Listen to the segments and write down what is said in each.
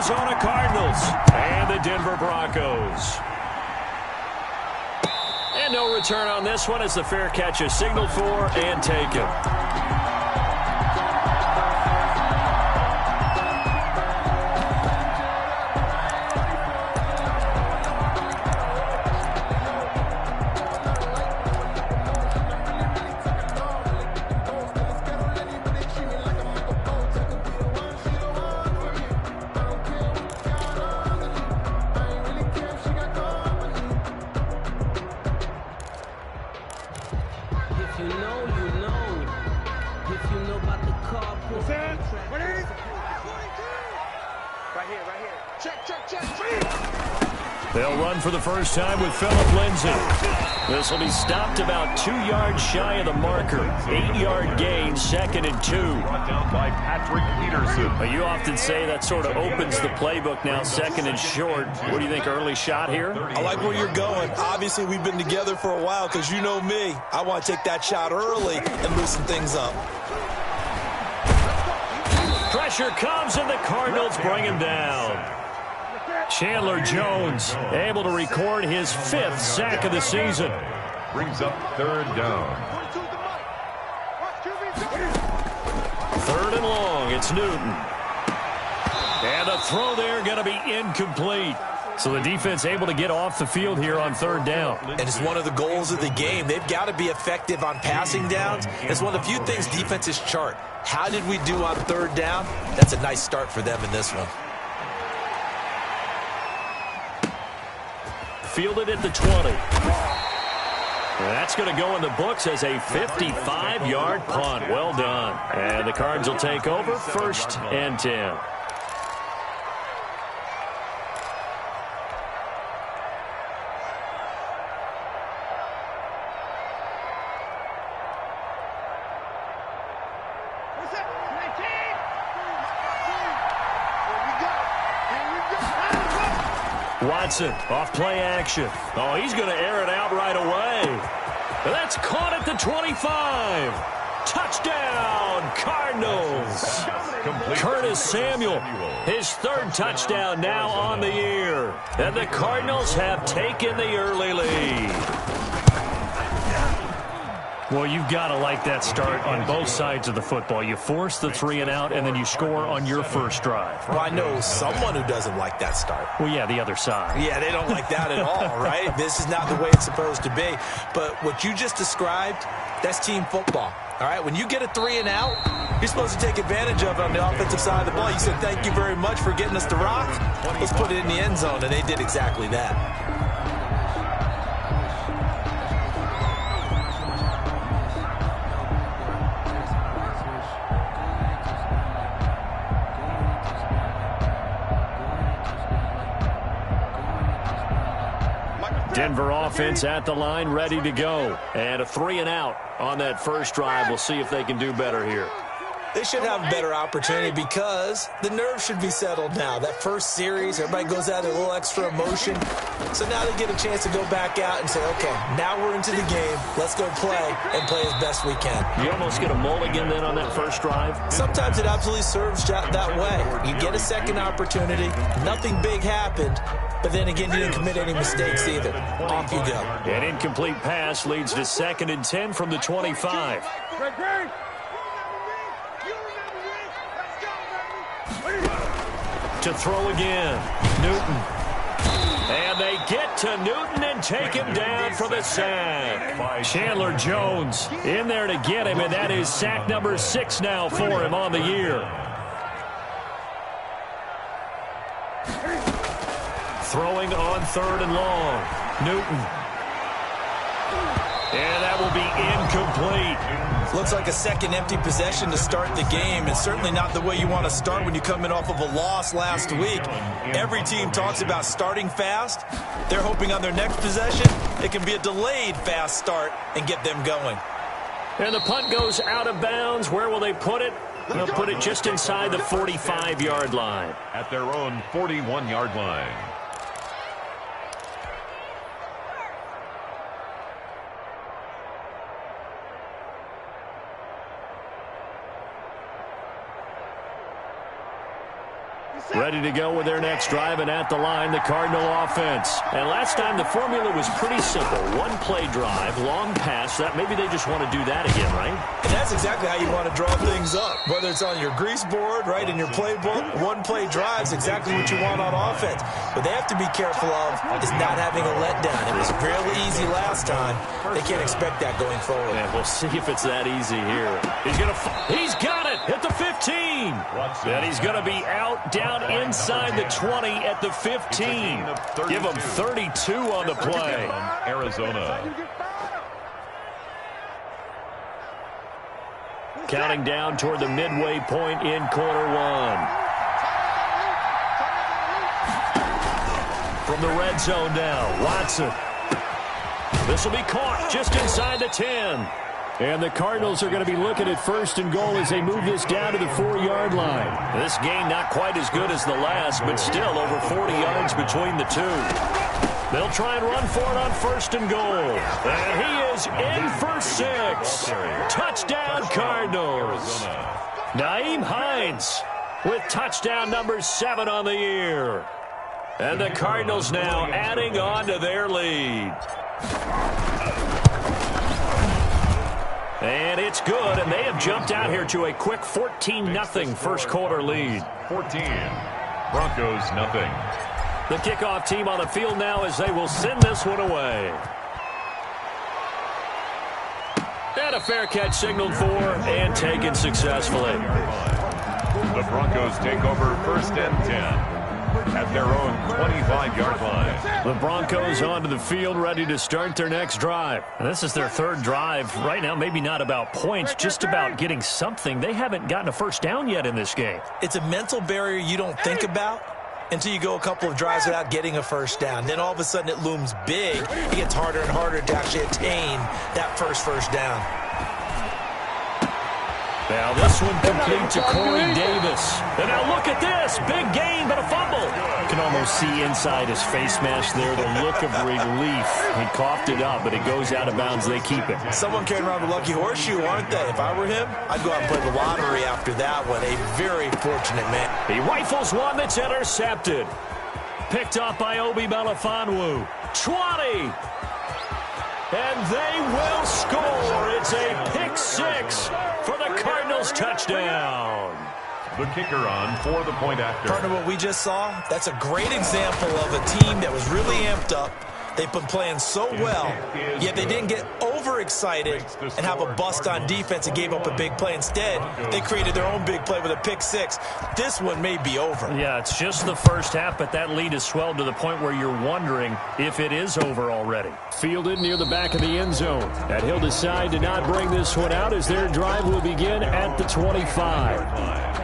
Arizona Cardinals and the Denver Broncos. And no return on this one as the fair catch is signaled for and taken. They'll run for the first time with Phillip Lindsay. This will be stopped about 2 yards shy of the marker. 8-yard gain, 2nd and 2. Brought down by Patrick Peterson. Well, you often say that sort of opens the playbook now, 2nd and short. What do you think, early shot here? I like where you're going. Obviously, we've been together for a while because you know me. I want to take that shot early and loosen things up. Pressure comes, and the Cardinals bring him down. Chandler Jones able to record his 5th sack of the season. Brings up 3rd down. 3rd and long, it's Newton. And the throw there going to be incomplete. So the defense able to get off the field here on 3rd down. And it's one of the goals of the game. They've got to be effective on passing downs. It's one of the few things defenses chart. How did we do on 3rd down? That's a nice start for them in this one. Fielded at the 20. That's going to go in the books as a 55-yard punt. Well done. And the Cards will take over, 1st and 10. Watson off play action. Oh, he's going to air it out right away. That's caught at the 25. Touchdown, Cardinals. Curtis Samuel, his 3rd touchdown now on the year. And the Cardinals have taken the early lead. Well, you've got to like that start on both sides of the football. You force the 3 and out, and then you score on your first drive. Well, I know someone who doesn't like that start. Well, yeah, the other side. Yeah, they don't like that at all, right? This is not the way it's supposed to be. But what you just described, that's team football. All right, when you get a 3 and out, you're supposed to take advantage of it on the offensive side of the ball. You said, thank you very much for getting us to rock. Let's put it in the end zone, and they did exactly that. Denver offense at the line, ready to go. And a 3 and out on that first drive. We'll see if they can do better here. They should have a better opportunity because the nerves should be settled now. That first series, everybody goes out a little extra emotion. So now they get a chance to go back out and say, okay, now we're into the game. Let's go play and play as best we can. You almost get a mulligan then on that first drive? Sometimes it absolutely serves that way. You get a second opportunity. Nothing big happened. But then again, you didn't commit any mistakes either. Off you go. An incomplete pass leads to 2nd and 10 from the 25. To throw again, Newton. And they get to Newton and take him down for the sack. Chandler Jones in there to get him, and that is sack number 6 now for him on the year. Throwing on 3rd and long, Newton. And that will be incomplete. Looks like a second empty possession to start the game, and certainly not the way you want to start when you're coming off of a loss last week. Every team talks about starting fast. They're hoping on their next possession it can be a delayed fast start and get them going. And the punt goes out of bounds. Where will they put it? They'll put it just inside the 45-yard line. At their own 41-yard line. ready to go with their next drive, and at the line, the Cardinal offense. And last time, the formula was pretty simple. One play drive, long pass. That maybe they just want to do that again, right? And that's exactly how you want to draw things up. Whether it's on your grease board, right, in your playbook, one play drive is exactly what you want on offense. But they have to be careful of is not having a letdown. It was real easy last time. They can't expect that going forward. And we'll see if it's that easy here. He's got it at the 15. And he's going to be out down inside the 20 at the 15. Give him 32 on the play. Arizona. Counting down toward the midway point in quarter one. From the red zone now, Watson. This will be caught just inside the 10. And the Cardinals are going to be looking at first and goal as they move this down to the 4-yard line. This game not quite as good as the last, but still over 40 yards between the two. They'll try and run for it on first and goal. And he is in for 6. Touchdown, Cardinals. Nyheim Hines with touchdown number 7 on the year. And the Cardinals now adding on to their lead. And it's good, and they have jumped out here to a quick 14-0 first quarter lead. 14. Broncos, nothing. The kickoff team on the field now as they will send this one away. And a fair catch signaled for and taken successfully. The Broncos take over first and 10. At their own 25-yard line. The Broncos onto the field, ready to start their next drive. And this is their third drive. Right now, maybe not about points, just about getting something. They haven't gotten a first down yet in this game. It's a mental barrier you don't think about until you go a couple of drives without getting a first down. Then all of a sudden it looms big. It gets harder and harder to actually attain that first down. Now this one complete to Corey Davis. And now look at this. Big gain, but a fumble. You can almost see inside his face mask there the look of relief. He coughed it up, but it goes out of bounds. They keep it. Someone carrying around the lucky horseshoe, aren't they? If I were him, I'd go out and play the lottery after that one. A very fortunate man. He rifles one that's intercepted. Picked off by Obi Melifonwu. 20. And they will score. It's a pick 6 for the Cardinals touchdown. The kicker on for the point after. Partner, what we just saw, that's a great example of a team that was really amped up. They've been playing so well, yet they didn't get overexcited and have a bust on defense and gave up a big play. Instead, they created their own big play with a pick 6. This one may be over. Yeah, it's just the first half, but that lead has swelled to the point where you're wondering if it is over already. Fielded near the back of the end zone. And he'll decide to not bring this one out as their drive will begin at the 25.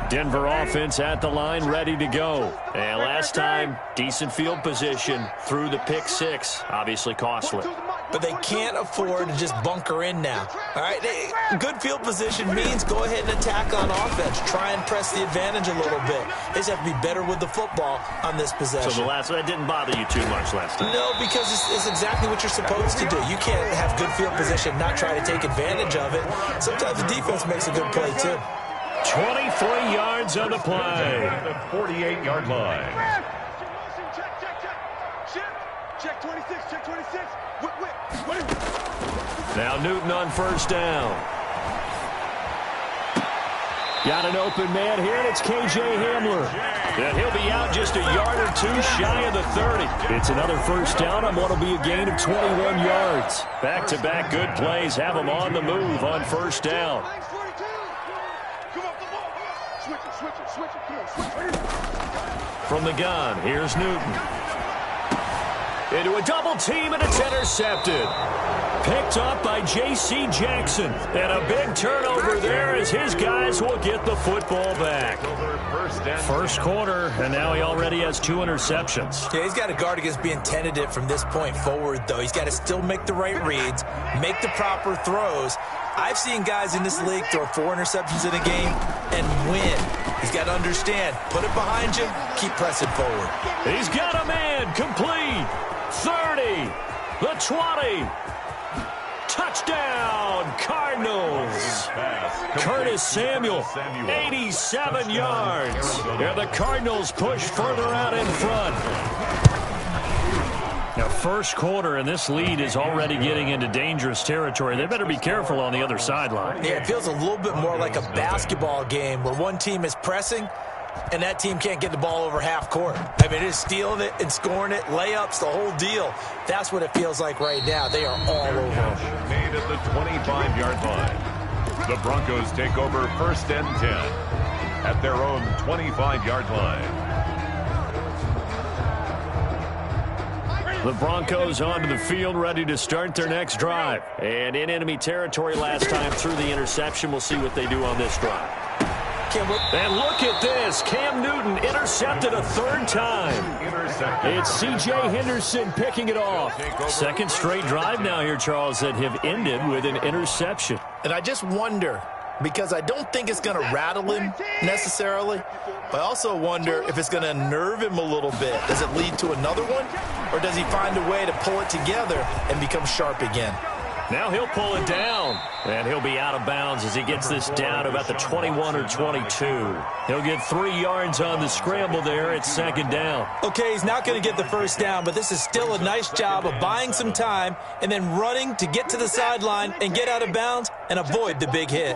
Denver offense at the line, ready to go. And last time, decent field position through the pick 6. Obviously costly. But they can't afford to just bunker in now. All right, good field position means go ahead and attack on offense. Try and press the advantage a little bit. They just have to be better with the football on this possession. So that didn't bother you too much last time? No, because it's exactly what you're supposed to do. You can't have good field position, not try to take advantage of it. Sometimes the defense makes a good play, too. 23 yards on the play. The 48-yard line. Check 26, check 26. Now Newton on first down. Got an open man here, and it's K.J. Hamler. And he'll be out just a yard or two shy of the 30. It's another first down on what will be a gain of 21 yards. Back-to-back good plays have him on the move on first down. From the gun, here's Newton. Into a double team, and it's intercepted. Picked up by J.C. Jackson. And a big turnover there as his guys will get the football back. First quarter, and now he already has 2 interceptions. Yeah, he's got to guard against being tentative from this point forward, though. He's got to still make the right reads, make the proper throws, I've seen guys in this league throw 4 interceptions in a game and win. He's got to understand, put it behind you, keep pressing forward. He's got a man, complete. 30, the 20. Touchdown, Cardinals. Curtis Samuel, 87 yards. And the Cardinals push further out in front. Now, first quarter, and this lead is already getting into dangerous territory. They better be careful on the other sideline. Yeah, it feels a little bit more like a basketball game where one team is pressing and that team can't get the ball over half court. I mean, it's stealing it and scoring it, layups, the whole deal. That's what it feels like right now. They are all over. Made at the 25-yard line. The Broncos take over 1st and 10 at their own 25-yard line. The Broncos onto the field, ready to start their next drive. And in enemy territory last time through the interception. We'll see what they do on this drive. And look at this. Cam Newton intercepted a 3rd time. It's C.J. Henderson picking it off. Second straight drive now here, Charles, that have ended with an interception. And I just wonder, because I don't think it's going to rattle him necessarily, but I also wonder if it's going to nerve him a little bit. Does it lead to another one, or does he find a way to pull it together and become sharp again? Now he'll pull it down, and he'll be out of bounds as he gets this down to about the 21 or 22. He'll get 3 yards on the scramble there at 2nd down. Okay, he's not going to get the 1st down, but this is still a nice job of buying some time and then running to get to the sideline and get out of bounds and avoid the big hit.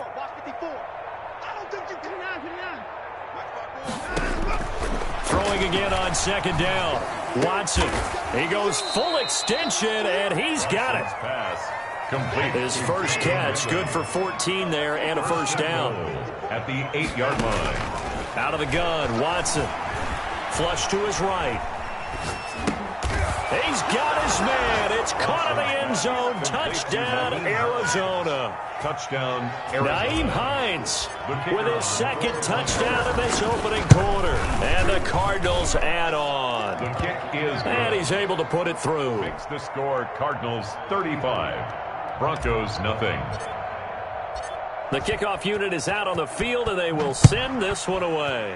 Throwing again on 2nd down. Watson, he goes full extension, and he's got it. Complete. His first catch, good for 14 there and a 1st down. At the 8-yard line. Out of the gun, Watson. Flush to his right. He's got his man. It's caught in the end zone. Touchdown, Arizona. Touchdown, Arizona. Nyheim Hines with his 2nd touchdown in this opening quarter. And the Cardinals add on. The kick is good. And he's able to put it through. Makes the score Cardinals 35. Broncos nothing. The kickoff unit is out on the field, and they will send this one away.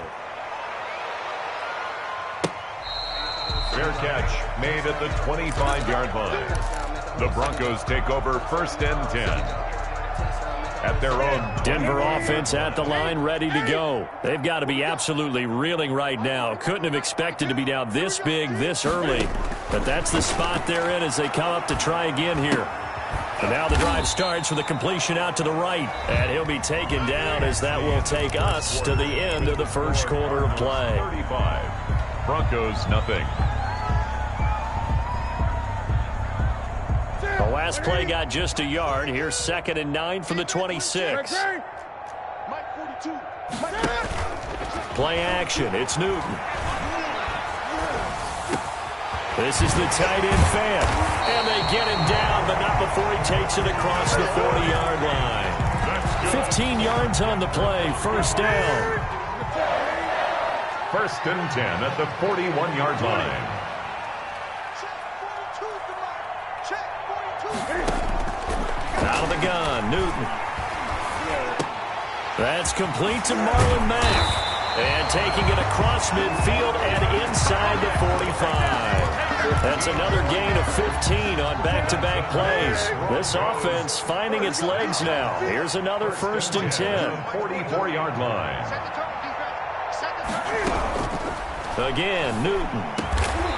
Fair catch made at the 25-yard line. The Broncos take over 1st and 10 at their own. Denver offense at the line, ready to go. They've got to be absolutely reeling right now. Couldn't have expected to be down this big this early, but that's the spot they're in as they come up to try again here. And now the drive starts with a completion out to the right, and he'll be taken down as that will take us to the end of the first quarter of play. 35. Broncos nothing. The last play got just a yard. Here's 2nd and 9 from the 26. Play action. It's Newton. This is the tight end fan. And they get him down, but not before he takes it across the 40-yard line. 15 yards on the play. 1st down. 1st and 10 at the 41-yard line. Out of the gun, Newton. That's complete to Marlon Mack. And taking it across midfield and inside the 45. That's another gain of 15 on back-to-back plays. This offense finding its legs now. Here's another 1st and 10. 44-yard line. Again, Newton.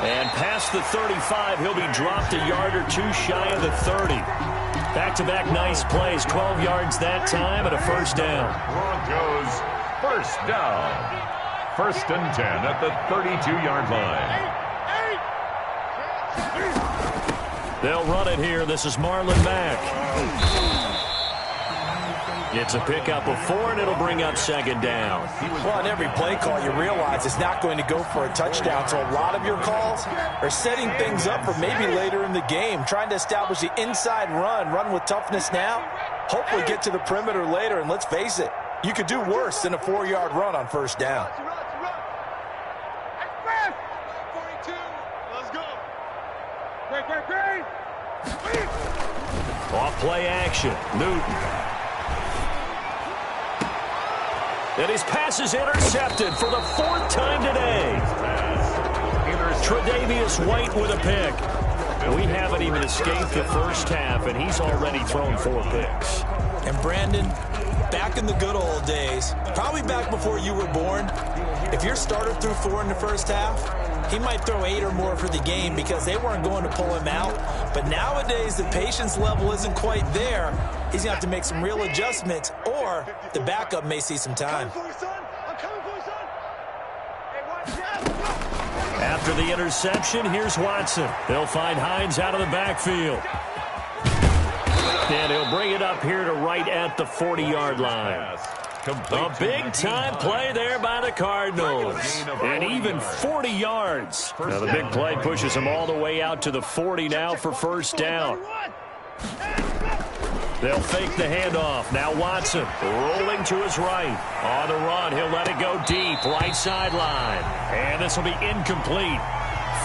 And past the 35, he'll be dropped a yard or two shy of the 30. Back-to-back nice plays, 12 yards that time and a 1st down. Broncos 1st down. 1st and 10 at the 32-yard line. They'll run it here. This is Marlon Mack. Gets a pickup of 4, and it'll bring up 2nd down. Well, on every play call, you realize it's not going to go for a touchdown. So a lot of your calls are setting things up for maybe later in the game, trying to establish the inside run with toughness now, hopefully get to the perimeter later. And let's face it, you could do worse than a 4-yard run on 1st down. Off play action. Newton. And his pass is intercepted for the 4th time today. Tre'Davious White with a pick. We haven't even escaped the first half, and he's already thrown 4 picks. And Brandon, back in the good old days, probably back before you were born, if your starter threw 4 in the first half, he might throw 8 or more for the game because they weren't going to pull him out. But nowadays, the patience level isn't quite there. He's going to have to make some real adjustments, or the backup may see some time. After the interception, here's Watson. They'll find Hines out of the backfield. And he'll bring it up here to right at the 40-yard line. A big-time play there by the Cardinals. And even 40 yards. Now the big play pushes them all the way out to the 40 now for first down. They'll fake the handoff. Now Watson rolling to his right. On the run, he'll let it go deep. Right sideline. And this will be incomplete.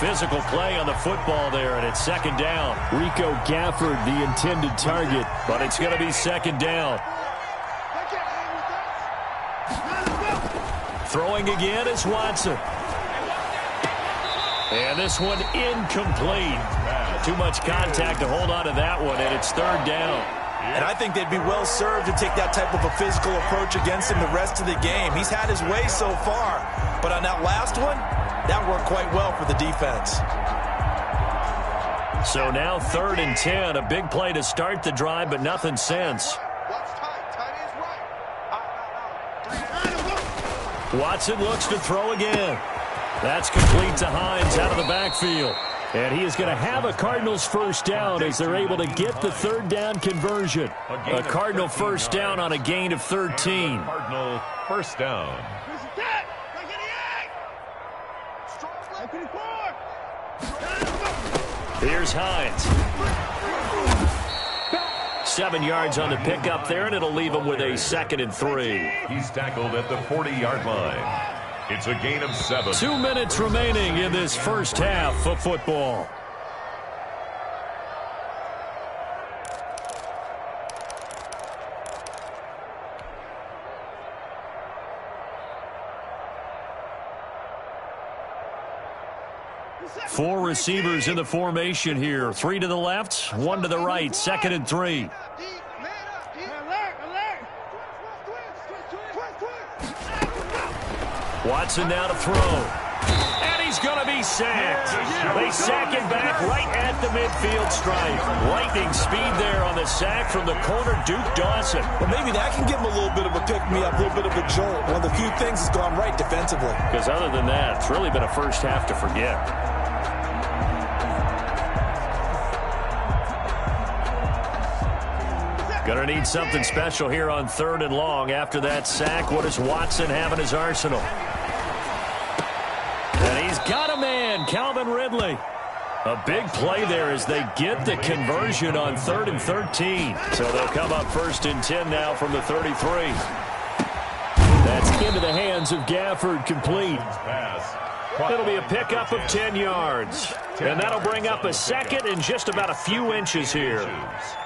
Physical play on the football there, and it's second down. Rico Gafford, the intended target, but it's going to be second down. Throwing again is Watson. And this one incomplete. Too much contact to hold on to that one, and it's third down. And I think they'd be well served to take that type of a physical approach against him the rest of the game. He's had his way so far, but on that last one, that worked quite well for the defense. So now 3rd and 10, a big play to start the drive, but nothing since. Watson looks to throw again. That's complete to Hines out of the backfield. And he is going to have a Cardinals first down as they're able to get the 3rd down conversion. A Cardinal first down on a gain of 13. Cardinal first down. Here's Hines. 7 yards on the pickup there, and it'll leave him with a 2nd and 3. He's tackled at the 40-yard line. It's a gain of 7. 2 minutes remaining in this first half of football. Four receivers in the formation here. 3 to the left, 1 to the right. 2nd and 3. Watson now to throw. And he's going to be sacked. They sack him back right at the midfield stripe. Lightning speed there on the sack from the corner, Duke Dawson. Well, maybe that can give him a little bit of a pick-me-up, a little bit of a jolt. One of the few things that's gone right defensively. Because other than that, it's really been a first half to forget. Going to need something special here on 3rd and long. After that sack, what does Watson have in his arsenal? And he's got a man, Calvin Ridley. A big play there as they get the conversion on 3rd and 13. So they'll come up 1st and 10 now from the 33. That's into the hands of Gafford, complete. It'll be a pickup of 10 yards. And that'll bring up a 2nd and just about a few inches here.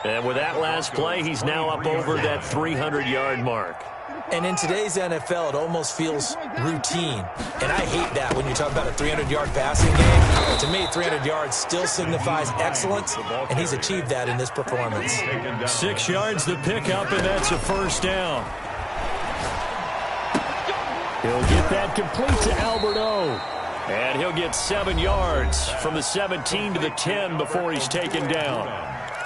And with that last play, he's now up over that 300-yard mark. And in today's NFL, it almost feels routine. And I hate that when you talk about a 300-yard passing game. To me, 300 yards still signifies excellence, and he's achieved that in this performance. 6 yards the pickup, and that's a first down. He'll get that complete to Albert O. And he'll get 7 yards from the 17 to the 10 before he's taken down.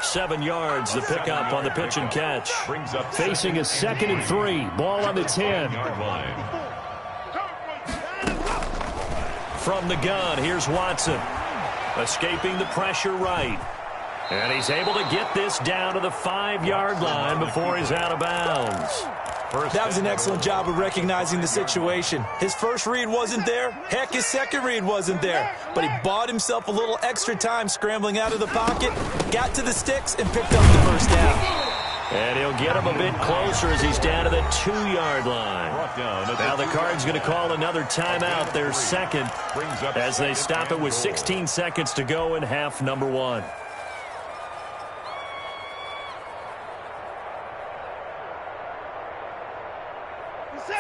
7 yards, the pickup on the pitch and catch. Facing a 2nd and 3. Ball on the 10. From the gun, here's Watson. Escaping the pressure right. And he's able to get this down to the 5-yard line before he's out of bounds. That was an excellent job of recognizing the situation. His first read wasn't there. Heck, his second read wasn't there. But he bought himself a little extra time scrambling out of the pocket, got to the sticks, and picked up the first down. And he'll get him a bit closer as he's down to the 2-yard line. Now the Cards going to call another timeout, their 2nd, as they stop it with 16 seconds to go in half number 1.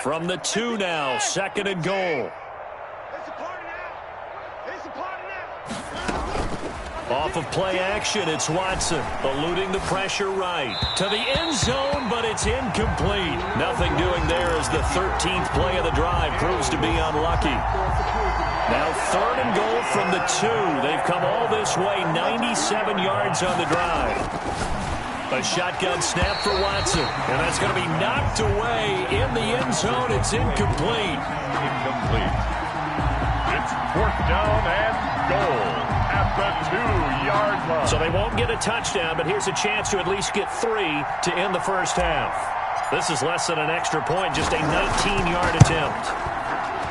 From the 2 now, 2nd and goal. Off of play action, it's Watson, eluding the pressure right. To the end zone, but it's incomplete. Nothing doing there as the 13th play of the drive proves to be unlucky. Now 3rd and goal from the 2. They've come all this way, 97 yards on the drive. A shotgun snap for Watson, and that's going to be knocked away in the end zone. It's incomplete. Incomplete. It's 4th down and goal at the 2-yard line. So they won't get a touchdown, but here's a chance to at least get 3 to end the first half. This is less than an extra point, just a 19-yard attempt.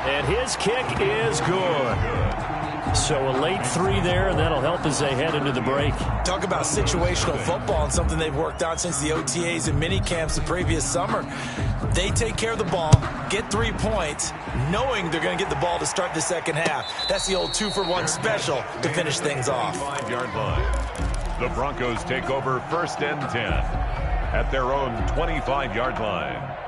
And his kick is good. So a late 3 there, and that'll help as they head into the break. Talk about situational football and something they've worked on since the OTAs and mini camps the previous summer. They take care of the ball, get 3 points, knowing they're going to get the ball to start the second half. That's the old 2-for-1 special to finish things off. 5-yard line. The Broncos take over 1st and 10 at their own 25-yard line.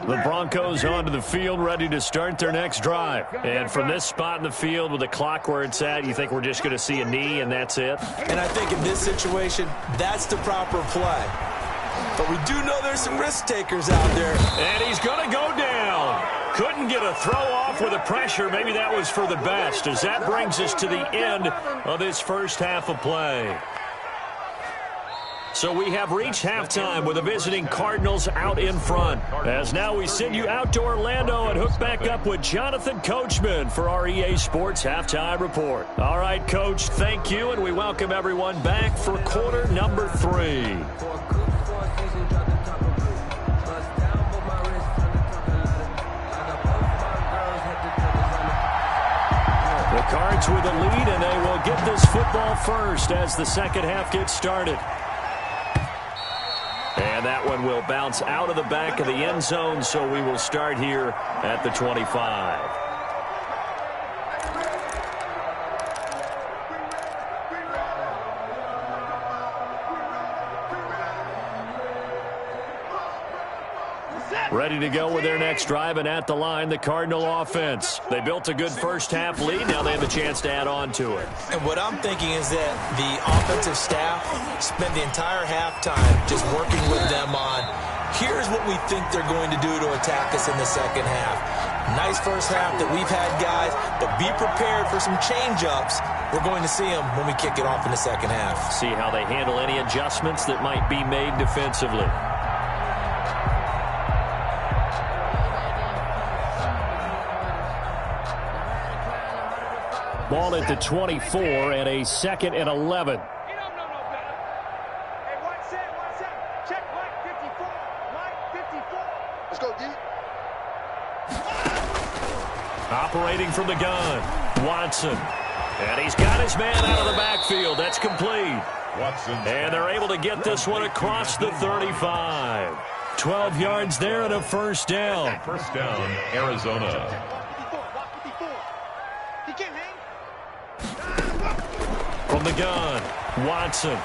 The Broncos onto the field, ready to start their next drive. And from this spot in the field with the clock where it's at, you think we're just going to see a knee and that's it? And I think in this situation, that's the proper play. But we do know there's some risk takers out there. And he's going to go down. Couldn't get a throw off with the pressure. Maybe that was for the best, as that brings us to the end of this first half of play. So we have reached halftime with the visiting Cardinals out in front. As now we send you out to Orlando and hook back up with Jonathan Coachman for our EA Sports Halftime Report. All right, Coach, thank you, and we welcome everyone back for quarter number 3. The Cards with a lead, and they will get this football first as the second half gets started. And that one will bounce out of the back of the end zone, so we will start here at the 25. Ready to go with their next drive, and at the line, the Cardinal offense. They built a good first-half lead. Now they have a chance to add on to it. And what I'm thinking is that the offensive staff spent the entire halftime just working with them on, here's what we think they're going to do to attack us in the second half. Nice first half that we've had, guys, but be prepared for some change-ups. We're going to see them when we kick it off in the second half. See how they handle any adjustments that might be made defensively. Ball at the 24 and a 2nd and 11. You don't know no better. Hey, one set. Check Mike 54. Mike 54. Let's go, D. Operating from the gun, Watson. And he's got his man out of the backfield. That's complete. Watson. And they're able to get this one across the 35. 12 yards there and a first down. First down, Arizona. He can't hang. From the gun, Watson.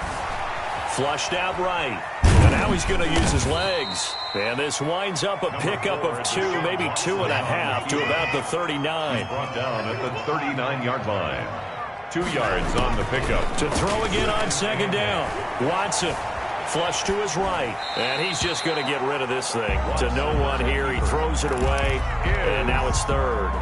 Flushed out right. And now he's going to use his legs. And this winds up a pickup of 2, maybe 2.5 to about the 39. Brought down at the 39-yard line. 2 yards on the pickup. To throw again on second down. Watson. Flush to his right. And he's just going to get rid of this thing. To no one here. He throws it away. And now it's 3rd.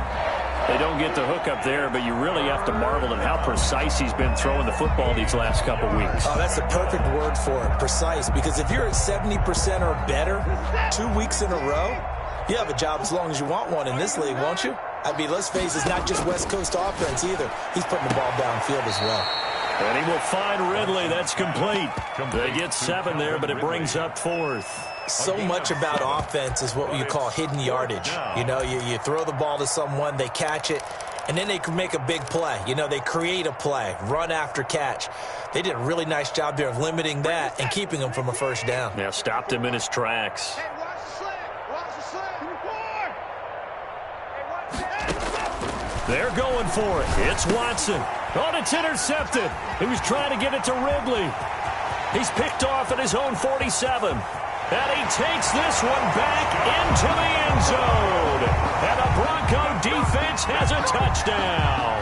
They don't get the hook up there, but you really have to marvel at how precise he's been throwing the football these last couple weeks. Oh, that's the perfect word for it, precise. Because if you're at 70% or better 2 weeks in a row, you have a job as long as you want one in this league, won't you? I mean, let's face it, it's not just West Coast offense either. He's putting the ball downfield as well. And he will find Ridley. That's complete. They get 7 there, but it brings up 4th. So much about offense is what you call hidden yardage. You know, you throw the ball to someone, they catch it, and then they can make a big play. You know, they create a play, run after catch. They did a really nice job there of limiting that and keeping him from a first down. Yeah, stopped him in his tracks. Hey, watch the slant. Watch the slant. Hey, They're going for it. It's Watson. Oh, it's intercepted. He was trying to get it to Ridley. He's picked off at his own 47. And he takes this one back into the end zone. And the Bronco defense has a touchdown.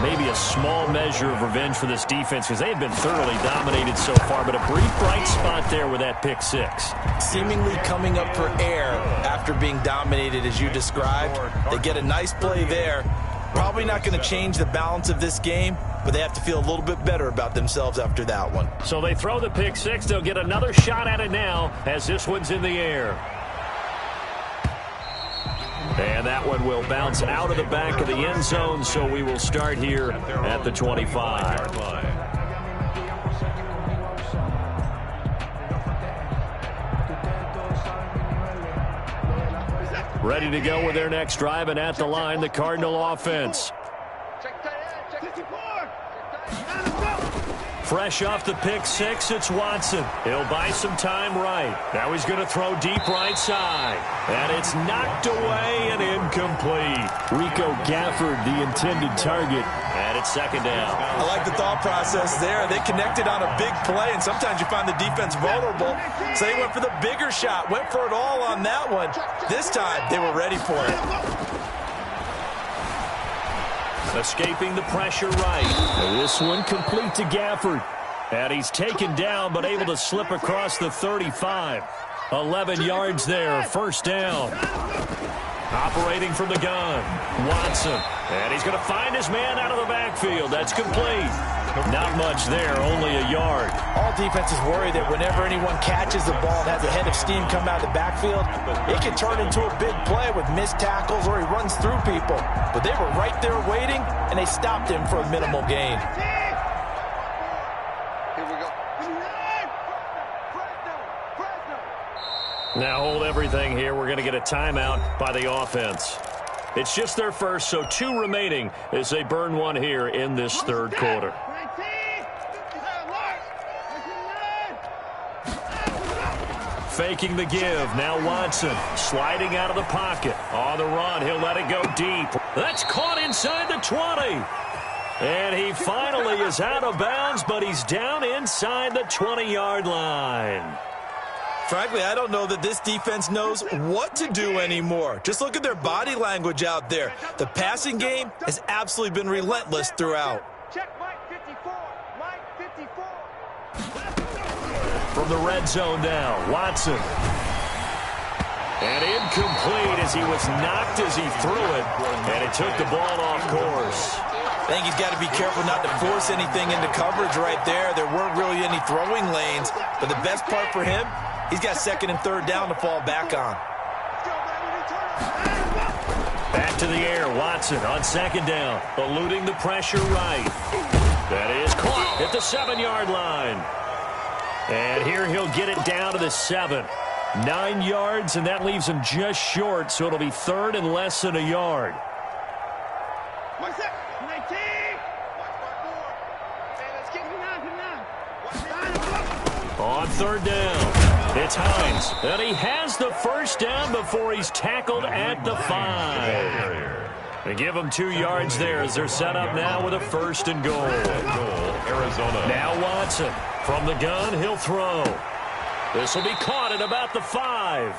Maybe a small measure of revenge for this defense because they have been thoroughly dominated so far, but a brief bright spot there with that pick six. Seemingly coming up for air after being dominated as you described. They get a nice play there. Probably not going to change the balance of this game, but they have to feel a little bit better about themselves after that one. So they throw the pick six. They'll get another shot at it now as this one's in the air. And that one will bounce out of the back of the end zone, so we will start here at the 25. Ready to go with their next drive, and at the line, the Cardinal offense. Fresh off the pick six, it's Watson. He'll buy some time right. Now he's going to throw deep right side. And it's knocked away and incomplete. Rico Gafford, the intended target. And it's second down. I like the thought process there. They connected on a big play, and sometimes you find the defense vulnerable. So they went for the bigger shot, went for it all on that one. This time, they were ready for it. Escaping the pressure right. And this one complete to Gafford. And he's taken down but able to slip across the 35. 11 yards there, first down. Operating from the gun, Watson. And he's going to find his man out of the backfield. That's complete. Not much there, only a yard. All defenses worry that whenever anyone catches the ball and has a head of steam come out of the backfield, it can turn into a big play with missed tackles or he runs through people. But they were right there waiting, and they stopped him for a minimal gain. Here we go. Now hold everything here. We're going to get a timeout by the offense. It's just their first, so 2 remaining as they burn one here in this third quarter. Faking the give. Now Watson sliding out of the pocket. On the run, he'll let it go deep. That's caught inside the 20. And he finally is out of bounds, but he's down inside the 20-yard line. Frankly, I don't know that this defense knows what to do anymore. Just look at their body language out there. The passing game has absolutely been relentless throughout. Check Mike 54. Mike 54. From the red zone now, Watson. And incomplete as he was knocked as he threw it. And it took the ball off course. I think he's got to be careful not to force anything into coverage right there. There weren't really any throwing lanes. But the best part for him, he's got second and third down to fall back on. Back to the air, Watson on second down, eluding the pressure right. That is caught at the 7-yard line. And here he'll get it down to the 7. 9 yards, and that leaves him just short, so it'll be third and less than a yard. On third down, it's Hines. And he has the first down before he's tackled at the 5. They give him 2 yards there as they're set up now with a first and goal. Arizona. Now Watson from the gun, he'll throw. This will be caught at about the 5.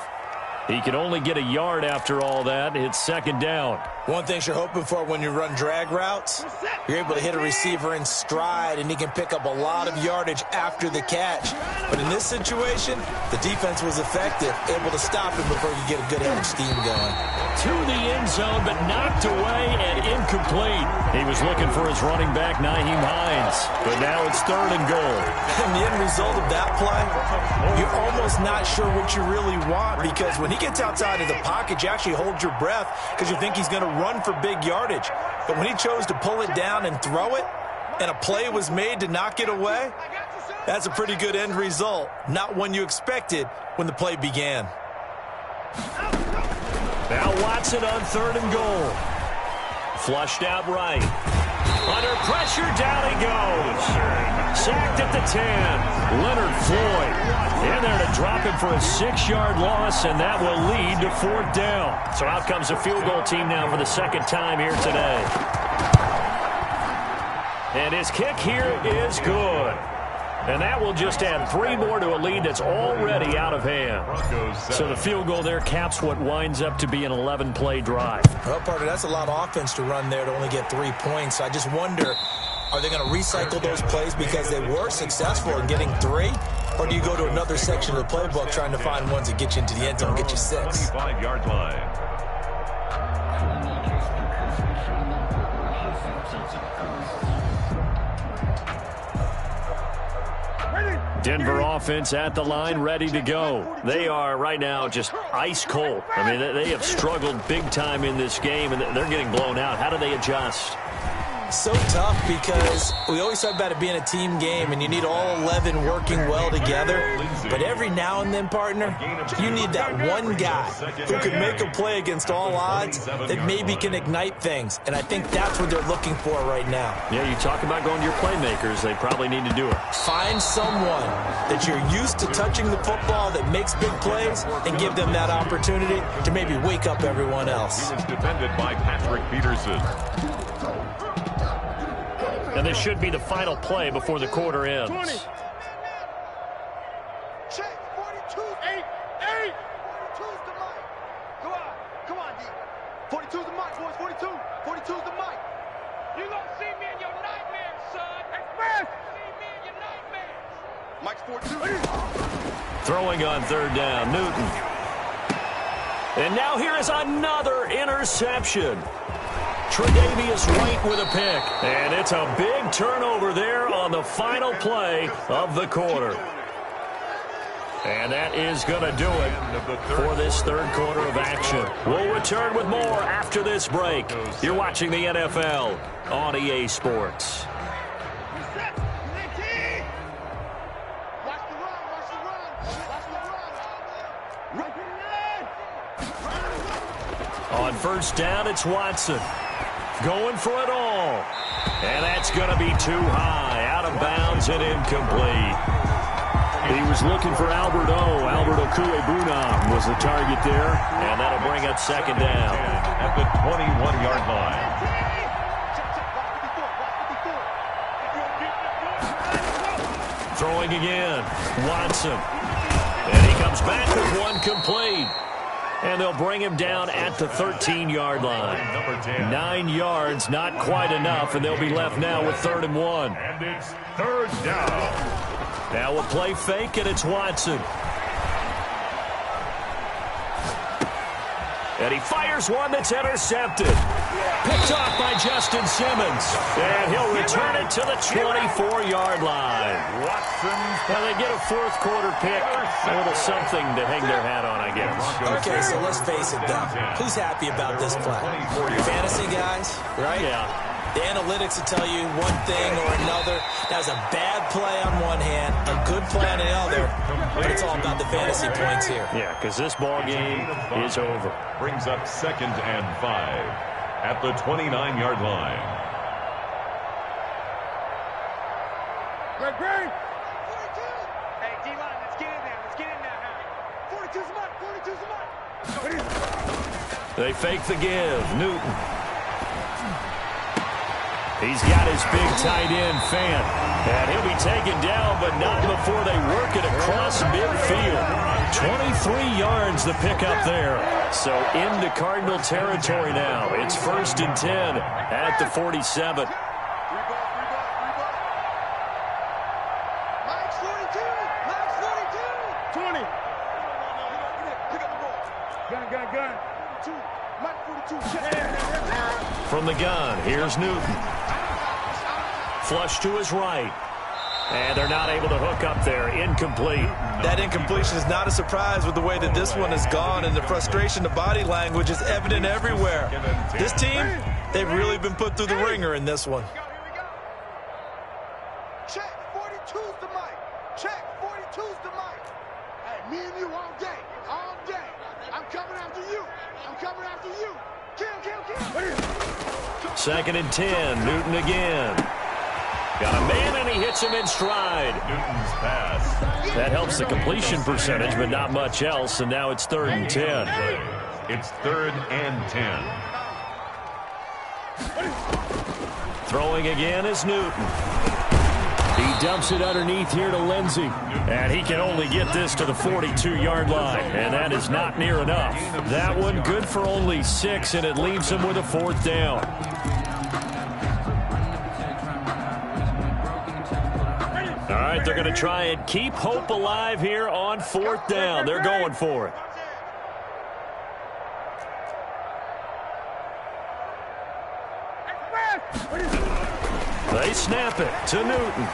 He can only get a yard after all that. It's second down. One thing you're hoping for when you run drag routes, you're able to hit a receiver in stride, and he can pick up a lot of yardage after the catch. But in this situation, the defense was effective, able to stop him before he could get a good head of steam going. To the end zone, but knocked away and incomplete. He was looking for his running back, Nyheim Hines. But now it's third and goal. And the end result of that play, you're almost not sure what you really want, because when he gets outside of the pocket, you actually hold your breath because you think he's going to run for big yardage. But when he chose to pull it down and throw it, and a play was made to knock it away, that's a pretty good end result. Not one you expected when the play began. Now Watson on third and goal. Flushed out right. Under pressure, down he goes. Sacked at the 10. Leonard Floyd in there to drop him for a 6-yard loss, and that will lead to fourth down. So out comes a field goal team now for the second time here today. And his kick here is good. And that will just add 3 more to a lead that's already out of hand. So the field goal there caps what winds up to be an 11-play drive. Well, partner, that's a lot of offense to run there to only get 3 points. I just wonder, are they going to recycle those plays because they were successful in getting 3? Or do you go to another section of the playbook trying to find ones that get you into the end zone and get you 6? 25-yard line. Denver offense at the line, ready to go. They are right now just ice cold. I mean, they have struggled big time in this game, and they're getting blown out. How do they adjust? So tough because we always talk about it being a team game, and you need all 11 working well together. But every now and then, partner, you need that one guy who can make a play against all odds that maybe can ignite things. And I think that's what they're looking for right now. Yeah, you talk about going to your playmakers. They probably need to do it. Find someone that you're used to touching the football that makes big plays and give them that opportunity to maybe wake up everyone else. He is defended by Patrick Peterson. And this should be the final play before the quarter ends. 20. Check, 42. 8. 42's the mic. Come on, D. 42's the mic, boys. 42. 42's the mic. You gonna see me in your nightmares, son. Express. See me in your nightmares. Mike's 42. Throwing on 3rd down, Newton. And now here is another interception. Tre'Davious White with a pick. And it's a big turnover there on the final play of the quarter. And that is going to do it for this 3rd quarter of action. We'll return with more after this break. You're watching the NFL on EA Sports. On 1st down, it's Watson. Going for it all. And that's going to be too high. Out of bounds and incomplete. He was looking for Albert O. Albert Okuegbunam was the target there. And that'll bring up 2nd down. At the 21-yard line. Throwing again. Watson. And he comes back with one complete. And they'll bring him down at the 13-yard line. 9 yards, not quite enough, and they'll be left now with 3rd and 1. And it's 3rd down. Now we'll play fake, and it's Watson. And he fires one that's intercepted. Picked off by Justin Simmons. And he'll return it to the 24-yard line. Now they get a 4th quarter pick. A little something to hang their hat on, I guess. Okay, so let's face it, though. Who's happy about this play? Fantasy guys, right? Yeah. The analytics will tell you one thing or another. That was a bad play on one hand, a good play on the other, but it's all about the fantasy points here. Yeah, because this ball game is over. Brings up 2nd and 5 at the 29-yard line. Great. 42. Hey, D-line, let's get in there. Let's get in there now. 42's the mic. 42's the mic. They fake the give. Newton. He's got his big tight end, Fant. And he'll be taken down, but not before they work it across midfield. 23 yards the pickup there. So into Cardinal territory now. It's 1st and 10 at the 47. Mike's 42. Mike's 42. 20. Pick up the ball. Gun. 2. Mike 42. From the gun, here's Newton. Flush to his right. And they're not able to hook up there. Incomplete. That incompletion is not a surprise with the way that this one has gone, and the frustration, the body language is evident everywhere. This team, they've really been put through the ringer in this one. Here we go. Check, 42's the mic. Check, 42's the mic. Hey, me and you all day. All day. I'm coming after you. I'm coming after you. Kill. 2nd and 10. Newton again. Got a man, and he hits him in stride. Newton's pass. That helps the completion percentage, but not much else, and now it's 3rd and 10. It's 3rd and 10. Throwing again is Newton. He He dumps it underneath here to Lindsey. And he can only get this to the 42-yard line. And that is not near enough. That one good for only 6, and it leaves him with a 4th down. All right, they're going to try and keep hope alive here on 4th down. They're going for it. They snap it to Newton.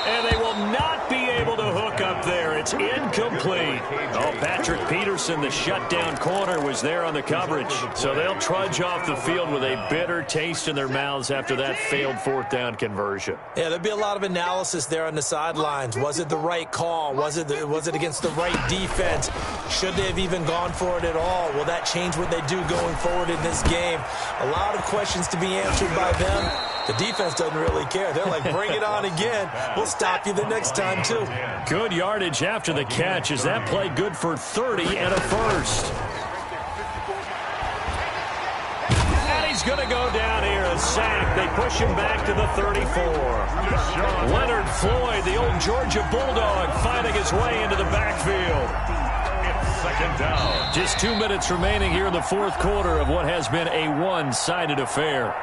And they will not be able to hook up there. It's incomplete. Oh, Patrick Peterson, the shutdown corner, was there on the coverage. So they'll trudge off the field with a bitter taste in their mouths after that failed 4th down conversion. Yeah, there'll be a lot of analysis there on the sidelines. Was it the right call? Was it against the right defense? Should they have even gone for it at all? Will that change what they do going forward in this game? A lot of questions to be answered by them. The defense doesn't really care. They're like, bring it on again. We'll stop you the next time, too. Good yardage after the catch. Is that play good for 30 and a first? And he's going to go down here, a sack. They push him back to the 34. Leonard Floyd, the old Georgia Bulldog, finding his way into the backfield. It's 2nd down. Just 2 minutes remaining here in the 4th quarter of what has been a one-sided affair.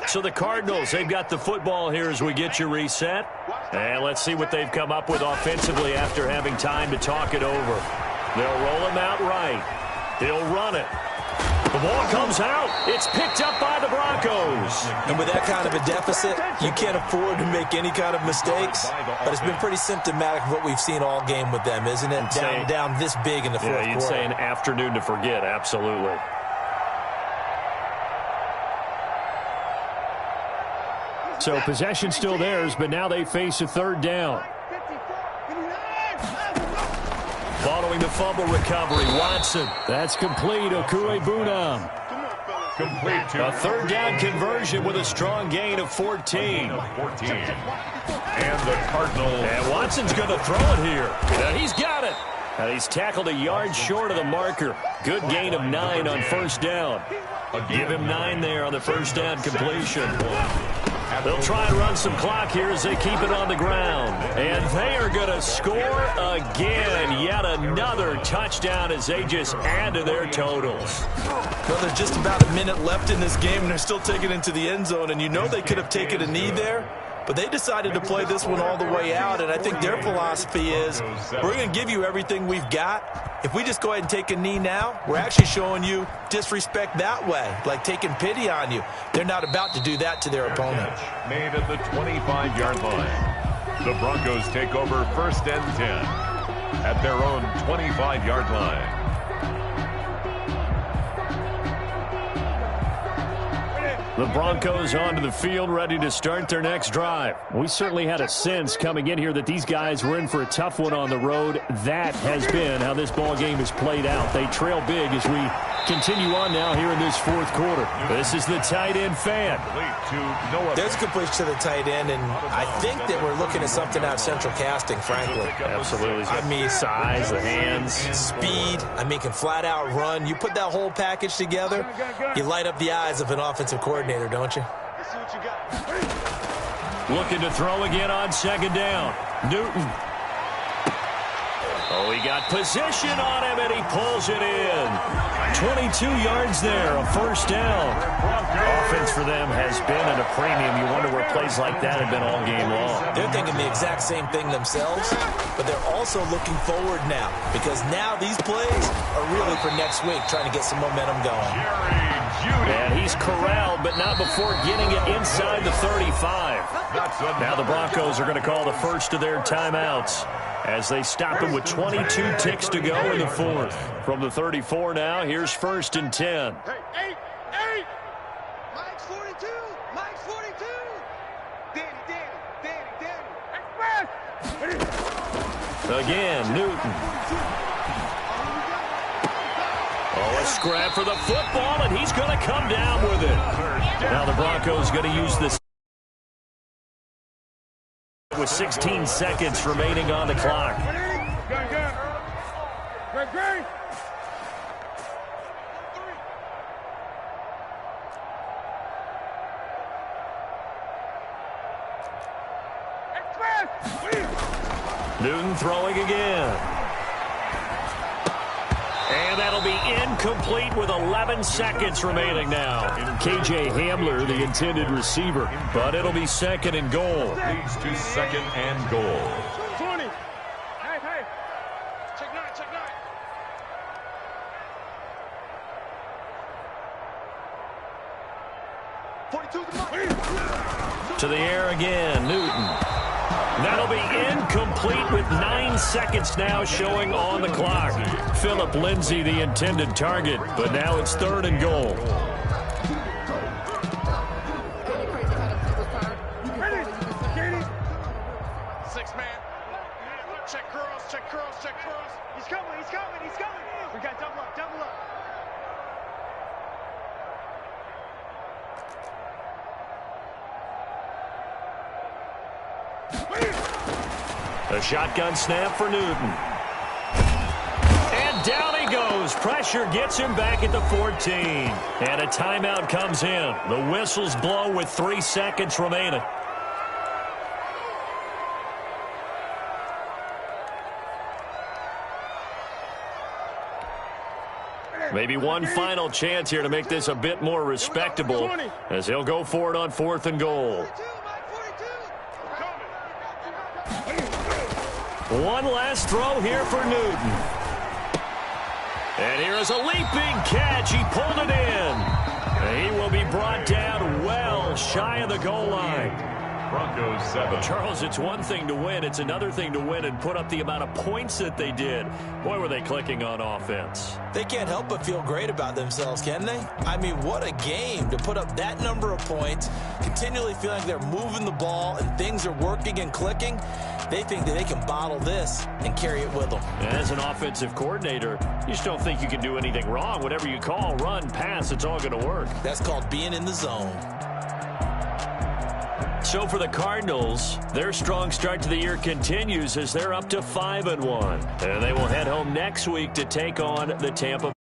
So the Cardinals, they've got the football here as we get you reset. And let's see what they've come up with offensively after having time to talk it over. They'll roll him out right. He'll run it. The ball comes out. It's picked up by the Broncos. And with that kind of a deficit, you can't afford to make any kind of mistakes. But it's been pretty symptomatic of what we've seen all game with them, isn't it? Down this big in the 4th quarter. Yeah, you'd say an afternoon to forget, absolutely. So possession still theirs, but now they face a 3rd down. Following the fumble recovery, Watson. That's complete. Okuegbunam. Complete to A 3rd down conversion with a strong gain of 14. 14. And the Cardinals. And Watson's going to throw it here. And he's got it. And he's tackled a yard short of the marker. Good gain of 9 on 1st down. Give him 9 there on the 1st down completion. They'll try and run some clock here as they keep it on the ground. And they are going to score again. Yet another touchdown as they just add to their totals. Well, there's just about a minute left in this game, and they're still taking it into the end zone. And you know they could have taken a knee there, but they decided to play this one all the way out. And I think their philosophy is, we're going to give you everything we've got. If we just go ahead and take a knee now, we're actually showing you disrespect that way, like taking pity on you. They're not about to do that to their opponent. Made at the 25-yard line. The Broncos take over 1st and 10 at their own 25-yard line. The Broncos onto the field, ready to start their next drive. We certainly had a sense coming in here that these guys were in for a tough one on the road. That has been how this ball game has played out. They trail big as we continue on now here in this 4th quarter. This is the tight end fan. There's a completion to the tight end, and I think that we're looking at something out of central casting, frankly. Absolutely. I mean, size, the hands. Speed. I mean, can flat out run. You put that whole package together, you light up the eyes of an offensive coordinator, don't you? Looking to throw again on 2nd down. Newton. Oh, he got position on him, and he pulls it in. 22 yards there, a 1st down. Offense for them has been at a premium. You wonder where plays like that have been all game long. They're thinking the exact same thing themselves, but they're also looking forward now, because now these plays are really for next week, trying to get some momentum going. And he's corralled, but not before getting it inside the 35. Now the Broncos are going to call the first of their timeouts as they stop him with 22 ticks to go in the 4th. From the 34 now, here's 1st and 10. Hey, Mike's 42. Mike's 42. Danny. Express. Again, Newton. Oh, a scrap for the football, and he's going to come down with it. Now the Broncos going to use this With 16 seconds remaining on the clock. Newton throwing again. And that'll be incomplete with 11 seconds remaining now. K.J. Hamler, the intended receiver, but it'll be second and goal. Leads to second and goal. 20. Hey. Check 9. To the air again, Newton. That'll be incomplete with 9 seconds now showing on the clock. Philip Lindsay, the intended target, but now it's third and goal. Six man. Check curls. He's coming. We got double up. A shotgun snap for Newton. And down he goes. Pressure gets him back at the 14. And a timeout comes in. The whistles blow with 3 seconds remaining. Maybe one final chance here to make this a bit more respectable as he'll go for it on 4th and goal. One last throw here for Newton. And here is a leaping catch. He pulled it in. And he will be brought down well shy of the goal line. Broncos 7. Charles, it's one thing to win. It's another thing to win and put up the amount of points that they did. Boy, were they clicking on offense. They can't help but feel great about themselves, can they? I mean, what a game to put up that number of points, continually feeling like they're moving the ball and things are working and clicking. They think that they can bottle this and carry it with them. As an offensive coordinator, you just don't think you can do anything wrong. Whatever you call, run, pass, it's all going to work. That's called being in the zone. So for the Cardinals, their strong start to the year continues as they're up to 5-1. And they will head home next week to take on the Tampa